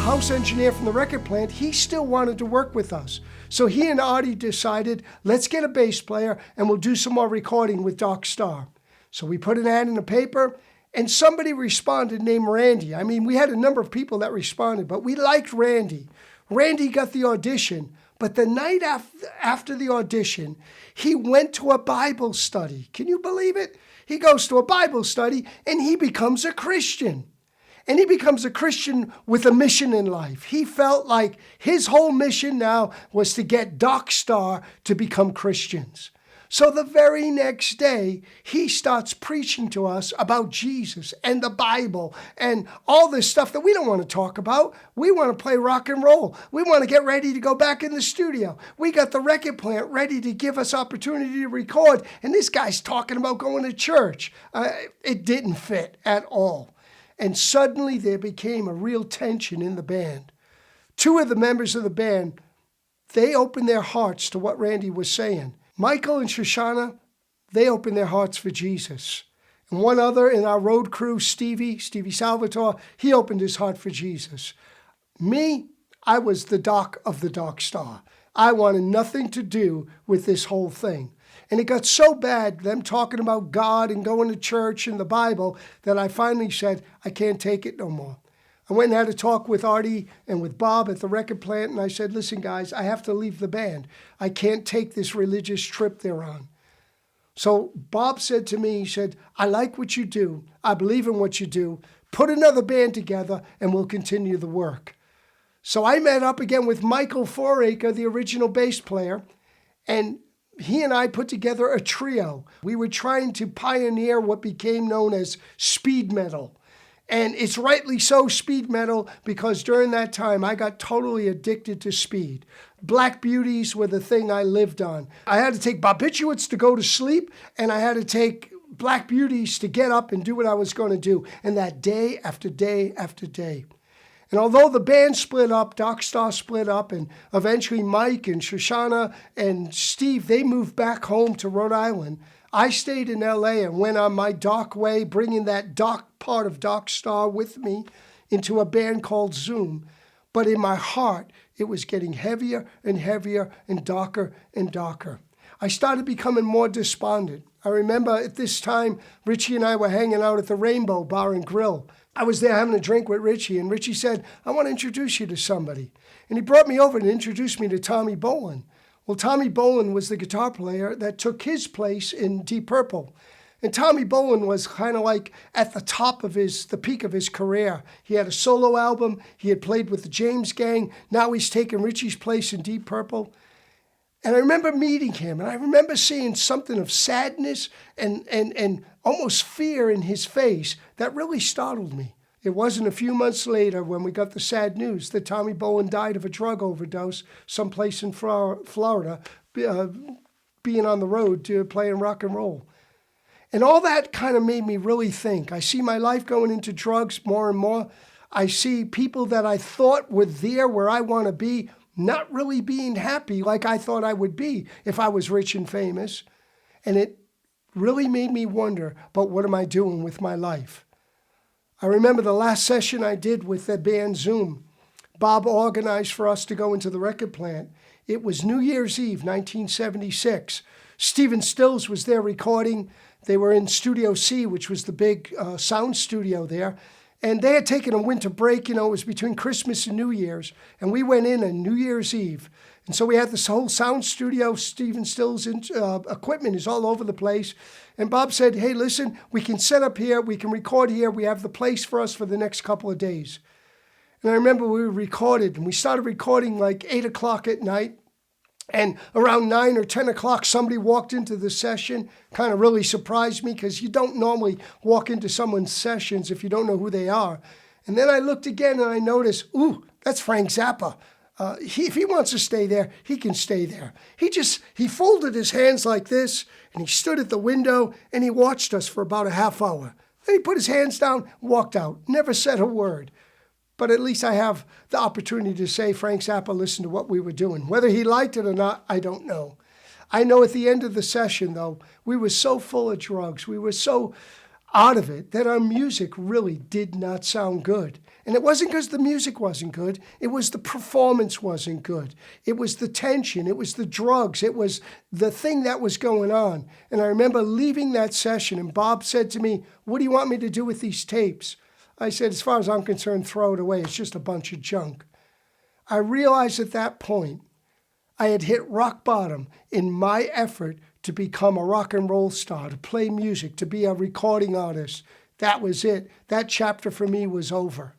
house engineer from the record plant, he still wanted to work with us. So he and Artie decided, let's get a bass player and we'll do some more recording with Doc Starr. So we put an ad in the paper and somebody responded named Randy. I mean, we had a number of people that responded, but we liked Randy. Randy got the audition, but the night after the audition, he went to a Bible study. Can you believe it? He goes to a Bible study and he becomes a Christian. And he becomes a Christian with a mission in life. He felt like his whole mission now was to get Doc Starr to become Christians. So the very next day, he starts preaching to us about Jesus and the Bible and all this stuff that we don't want to talk about. We want to play rock and roll. We want to get ready to go back in the studio. We got the record plant ready to give us opportunity to record. And this guy's talking about going to church. It didn't fit at all. And suddenly there became a real tension in the band. Two of the members of the band, they opened their hearts to what Randy was saying. Michael and Shoshana, they opened their hearts for Jesus. And one other in our road crew, Stevie Salvatore, he opened his heart for Jesus. Me, I was the Doc of the Doc Starr. I wanted nothing to do with this whole thing. And it got so bad, them talking about God and going to church and the Bible, that I finally said, I can't take it no more. I went and had a talk with Artie and with Bob at the record plant, and I said, listen, guys, I have to leave the band. I can't take this religious trip they're on. So Bob said to me, he said, I like what you do. I believe in what you do. Put another band together, and we'll continue the work. So I met up again with Michael Foraker, the original bass player, and he and I put together a trio. We were trying to pioneer what became known as speed metal. And it's rightly so speed metal because during that time I got totally addicted to speed. Black Beauties were the thing I lived on. I had to take barbiturates to go to sleep, and I had to take Black Beauties to get up and do what I was going to do. And that day after day after day. And although the band split up, Doc Starr split up, and eventually Mike and Shoshana and Steve, they moved back home to Rhode Island, I stayed in LA and went on my dark way, bringing that dark part of Doc Starr with me into a band called Zooom. But in my heart, it was getting heavier and heavier and darker and darker. I started becoming more despondent. I remember at this time, Richie and I were hanging out at the Rainbow Bar and Grill. I was there having a drink with Richie, and Richie said, I want to introduce you to somebody. And he brought me over and introduced me to Tommy Bolin. Well, Tommy Bolin was the guitar player that took his place in Deep Purple. And Tommy Bolin was kind of like at the top of the peak of his career. He had a solo album. He had played with the James Gang. Now he's taken Richie's place in Deep Purple. And I remember meeting him, and I remember seeing something of sadness and almost fear in his face that really startled me. It wasn't a few months later when we got the sad news that Tommy Bolin died of a drug overdose someplace in Florida, being on the road to playing rock and roll. And all that kind of made me really think. I see my life going into drugs more and more. I see people that I thought were there where I want to be not really being happy like I thought I would be if I was rich and famous. And it really made me wonder, but what am I doing with my life? I remember the last session I did with the band Zooom. Bob organized for us to go into the record plant. It was New Year's Eve, 1976. Stephen Stills was there recording. They were in Studio C, which was the big sound studio there. And they had taken a winter break, it was between Christmas and New Year's. And we went in on New Year's Eve. And so we had this whole sound studio. Stephen Stills' equipment is all over the place. And Bob said, hey, listen, we can set up here. We can record here. We have the place for us for the next couple of days. And I remember we recorded, and we started recording like 8 o'clock at night. And around 9 or 10 o'clock, somebody walked into the session. Kind of really surprised me because you don't normally walk into someone's sessions if you don't know who they are. And then I looked again and I noticed, ooh, that's Frank Zappa. If he wants to stay there, he can stay there. He folded his hands like this, and he stood at the window, and he watched us for about a half hour. Then he put his hands down, walked out, never said a word. But at least I have the opportunity to say Frank Zappa listened to what we were doing. Whether he liked it or not, I don't know. I know at the end of the session, though, we were so full of drugs. We were so out of it that our music really did not sound good. And it wasn't because the music wasn't good. It was the performance wasn't good. It was the tension. It was the drugs. It was the thing that was going on. And I remember leaving that session and Bob said to me, "What do you want me to do with these tapes?" I said, "As far as I'm concerned, throw it away. It's just a bunch of junk." I realized at that point I had hit rock bottom in my effort to become a rock and roll star, to play music, to be a recording artist. That was it. That chapter for me was over.